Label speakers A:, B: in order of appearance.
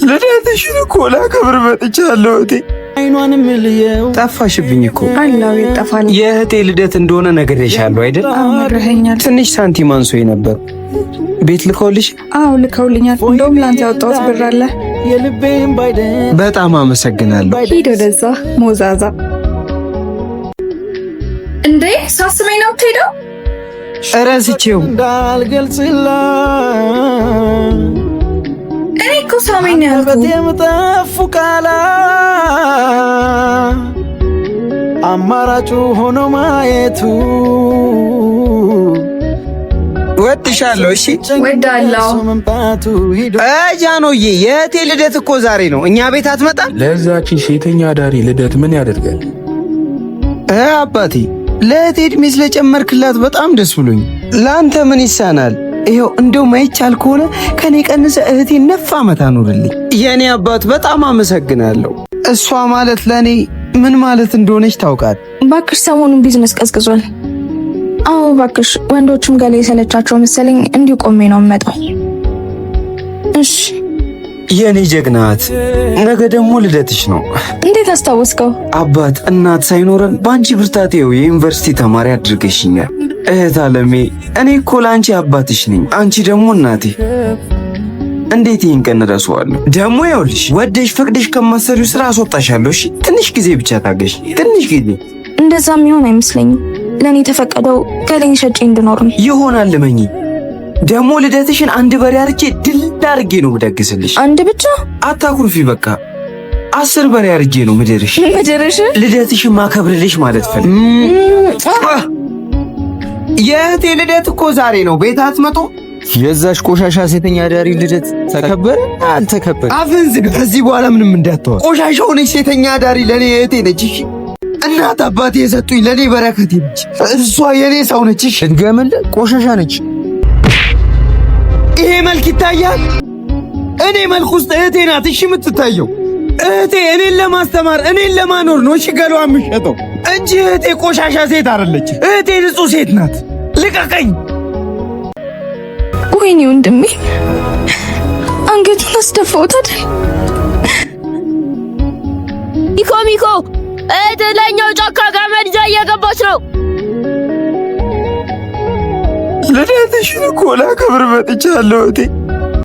A: ልደትሽን እኮ ላከብር መጥቻለሁ እህቴ። አይኗንም ልየው ጠፋሽብኝ እኮ።
B: አላው ይጠፋል።
A: የእህቴ ልደት እንደሆነ ነግሬሻለሁ አይደል?
B: አወራኸኛል።
A: ትንሽ ሳንቲም አንሶኝ ነበር። ቤት ልከውልሽ?
B: አዎ ልከውልኛል። እንደውም ላንተ ያወጣሁት ብር አለ።
A: በጣም አመሰግናለሁ።
B: ሂድ ወደዛ ሞዛዛ። እንዴ ሳስመኝ ነው የምትሄደው?
A: እረስቼው እንዳልገልጽላ
B: እኔ እኮ ሳመኝ ነው ያልኩት።
A: የምጠፉ ቃላ አማራጩ ሆኖ ማየቱ ወድሻለሁ። እሺ
B: ወዳለሁ።
A: ጃኖዬ የእህቴ ልደት እኮ ዛሬ ነው። እኛ ቤት አትመጣም?
C: ለዛች ሴተኛ ዳሪ ልደት ምን ያደርጋል?
A: አባቴ ለእህቴ ዕድሜ ስለጨመርክላት በጣም ደስ ብሎኝ። ለአንተ ምን ይሳናል? ይኸው እንደው ማይቻል ከሆነ ከኔ ቀንሰ እህቴ ነፍ ዓመት አኑርልኝ። የኔ አባት በጣም አመሰግናለሁ። እሷ ማለት ለኔ ምን ማለት እንደሆነች ታውቃል።
B: ባክሽ ሰሞኑን ቢዝነስ ቀዝቅዟል። አዎ ባክሽ ወንዶችም ጋር የሰለቻቸው መሰለኝ እንዲሁ ቆሜ ነው የምመጣው። እሺ
A: የኔ ጀግናት፣ ነገ ደግሞ ልደትሽ ነው።
B: እንዴት አስታወስከው?
A: አባት እናት ሳይኖረን በአንቺ ብርታት ይኸው የዩኒቨርሲቲ ተማሪ አድርገሽኛል። እህት አለሜ፣ እኔ እኮ ለአንቺ አባትሽ ነኝ፣ አንቺ ደግሞ እናቴ። እንዴት ይህን ቀን እረሳዋለሁ? ደግሞ ይኸውልሽ ወደሽ ፈቅደሽ ከማሰሪው ስራ አስወጣሻለሁ። እሺ ትንሽ ጊዜ ብቻ ታገሽ፣ ትንሽ ጊዜ።
B: እንደዛ የሚሆን አይመስለኝም። ለኔ የተፈቀደው ገለኝ ሸጬ እንድኖር ነው።
A: ይሆናል እመኚ። ደግሞ ልደትሽን አንድ በሬ አርጄ ድል አርጌ ነው ምደግስልሽ።
B: አንድ ብቻ
A: አታኩርፊ። በቃ 10 በሬ አርጄ ነው ምድርሽ ልደትሽን ማከብርልሽ ማለት ፈልግ። የእህቴ ልደት እኮ ዛሬ ነው። ቤት አትመጡ? የዛሽ ቆሻሻ ሴተኛ ዳሪ ልደት ተከበረ አልተከበረ አፍን ዝግ። ከዚህ በኋላ ምንም እንዳትተዋ። ቆሻሻው ነች ሴተኛ ዳሪ ለኔ እህቴ ነች። እሺ እናት አባቴ የሰጡኝ ለኔ በረከቴ ነች። እሷ የኔ ሰው ነች። እሺ እንገምል ቆሻሻ ነች። ይሄ መልክ ይታያል። እኔ መልክ ውስጥ እህቴ ናት እሺ የምትታየው። እህቴ እኔን ለማስተማር እኔን ለማኖር ነው እሺ ገሏ የምሸጠው እንጂ እህቴ ቆሻሻ ሴት አይደለች። እህቴ ንጹህ ሴት ናት። ልቀቀኝ።
B: ወይኔ ወንድሜ አንገቱን አስደፋሁት አይደል?
D: ሚኮ እህትለኛው ጫካ ገመድ ይዛ እየገባች ነው።
A: ልደትሽን እኮ ላከብር መጥቻለሁ እህቴ።